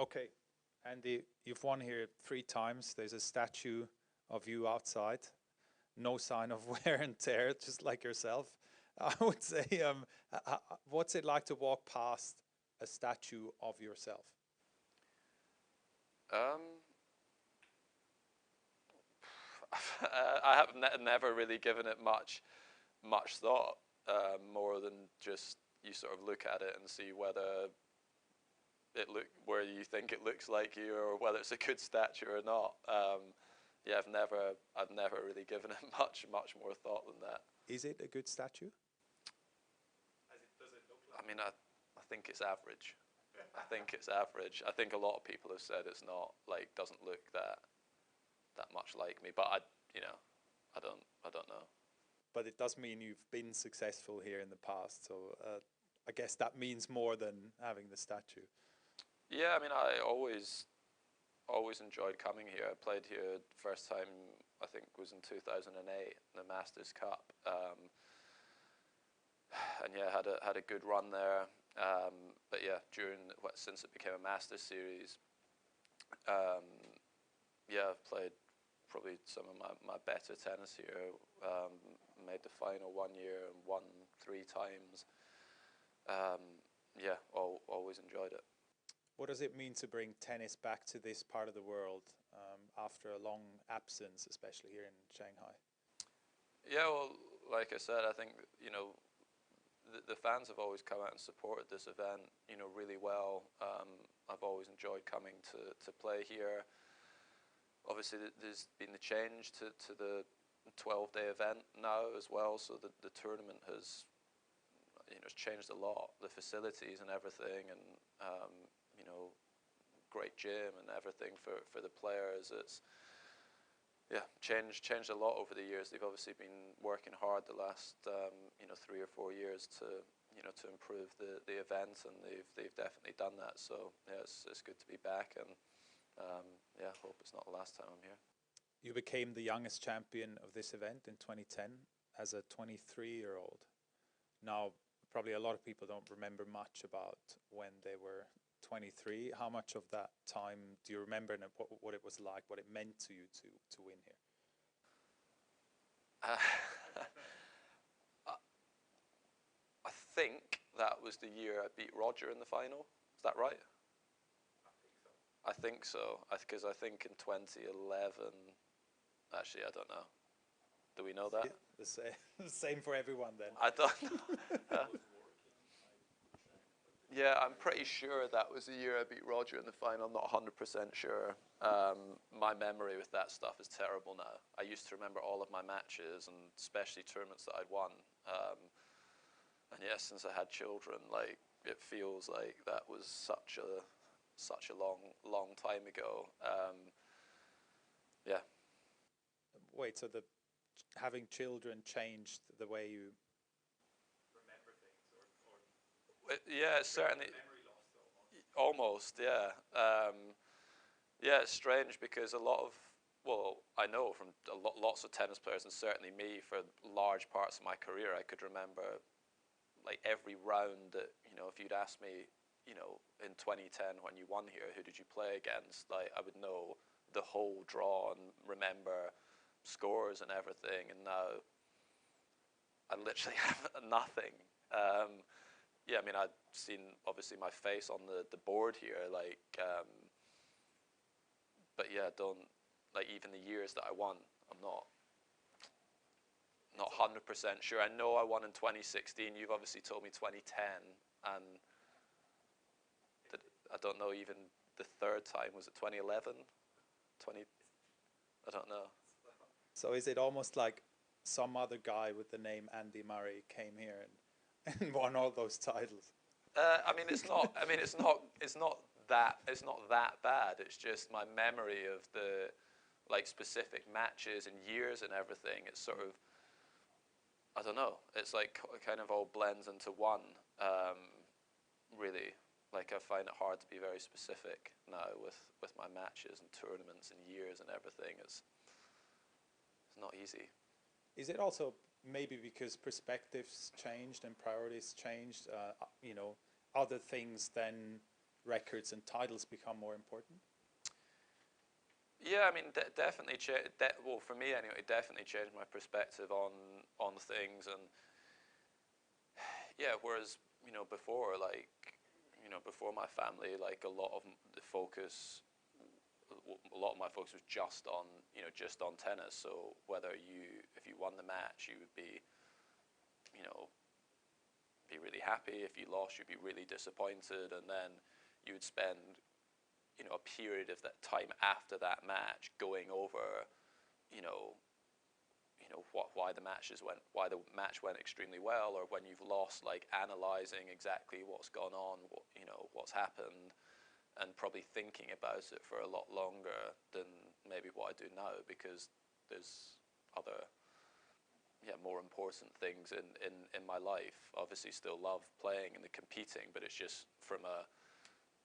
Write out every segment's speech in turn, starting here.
Okay, Andy, you've won here 3 times. There's a statue of you outside. No sign of wear and tear, just like yourself. I would say, what's it like to walk past a statue of yourself? I have never really given it much thought, more than just you sort of look at it and see whether where you think it looks like you, or whether it's a good statue or not. Yeah, I've never really given it much more thought than that. Is it a good statue? Does it look like? I mean, I think it's average. I think it's average. I think a lot of people have said it's not, like, doesn't look that much like me, but I don't know. But it does mean you've been successful here in the past, so I guess that means more than having the statue. Yeah, I mean, I always enjoyed coming here. I played here the first time, I think, was in 2008, the Masters Cup, and yeah, had a good run there. But yeah, since it became a Masters series, yeah, I've played probably some of my better tennis here. Made the final 1 year and won 3 times. Yeah, always enjoyed it. What does it mean to bring tennis back to this part of the world after a long absence, especially here in Shanghai? Yeah, well, like I said, I think, the fans have always come out and supported this event, really well. I've always enjoyed coming to play here. Obviously, there's been the change to the 12-day event now as well, so the tournament has, it's changed a lot. The facilities and everything, and great gym and everything for the players. It's changed a lot over the years. They've obviously been working hard the last 3 or 4 years to improve the event, and they've definitely done that. So yeah, it's good to be back, and yeah, hope it's not the last time I'm here. You became the youngest champion of this event in 2010 as a 23-year-old. Now, probably a lot of people don't remember much about when they were 23. How much of that time do you remember, and what it was like, what it meant to you to win here? I think that was the year I beat Roger in the final. Is that right? I think so. Because I think in 2011, actually, I don't know. Do we know that? Yeah, the same for everyone then. I don't know. Yeah, I'm pretty sure that was the year I beat Roger in the final. I'm not 100% sure. My memory with that stuff is terrible now. I used to remember all of my matches, and especially tournaments that I'd won. And yeah, since I had children, like, it feels like that was such a long time ago. Yeah. Wait, so having children changed the way you remember things, or yeah, certainly. Memory loss, almost, yeah. Yeah, it's strange because I know from lots of tennis players, and certainly me, for large parts of my career, I could remember, like, every round that, if you'd asked me, in 2010 when you won here, who did you play against? Like, I would know the whole draw and remember scores and everything, and now I literally have nothing. Yeah, I mean, I'd seen obviously my face on the board here, like, but yeah, like, even the years that I won, I'm not 100% sure. I know I won in 2016. You've obviously told me 2010, and I don't know even the third time. Was it 2011? I don't know. So is it almost like some other guy with the name Andy Murray came here and won all those titles? I mean, it's not. I mean, it's not that bad. It's just my memory of the, like, specific matches and years and everything. It's sort of, I don't know. It's like kind of all blends into one. Really, like, I find it hard to be very specific now with my matches and tournaments and years and everything. It's not easy. Is it also maybe because perspectives changed and priorities changed? Other things than records and titles become more important? Yeah, I mean, definitely. Well, for me anyway, it definitely changed my perspective on things, and yeah. Whereas before, like before my family, like a lot of the focus, a lot of my focus was just on just on tennis. So if you won the match, you would be you know be really happy. If you lost, you'd be really disappointed, and then you would spend a period of that time after that match going over you know why the match went extremely well, or when you've lost, like analyzing exactly what's gone on, what's happened, and probably thinking about it for a lot longer than maybe what I do now, because there's other more important things in my life. Obviously still love playing and the competing, but it's just from a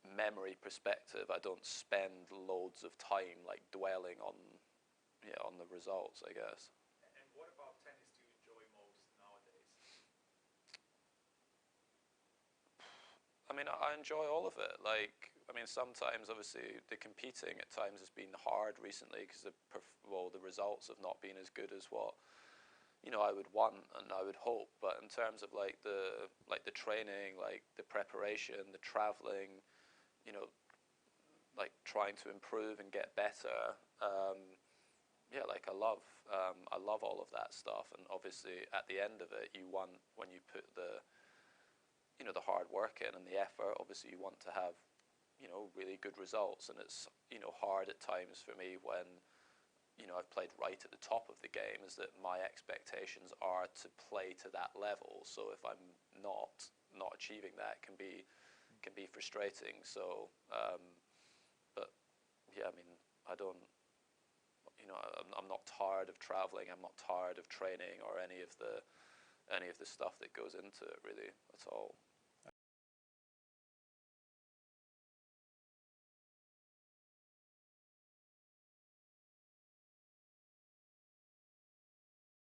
memory perspective, I don't spend loads of time like dwelling on the results, I guess. And what about tennis do you enjoy most nowadays? I mean, I enjoy all of it. Like, I mean, sometimes obviously the competing at times has been hard recently because the results have not been as good as what I would want and I would hope. But in terms of like the training, like the preparation, the traveling, you know, like trying to improve and get better. Yeah, like I love all of that stuff. And obviously, at the end of it, you want, when you put the hard work in and the effort. Obviously, you want to have really good results. And it's hard at times for me when I've played right at the top of the game, is that my expectations are to play to that level. So if I'm not achieving that, it can be frustrating. So, but yeah, I mean, I don't, I'm not tired of traveling. I'm not tired of training or any of the stuff that goes into it, really, at all.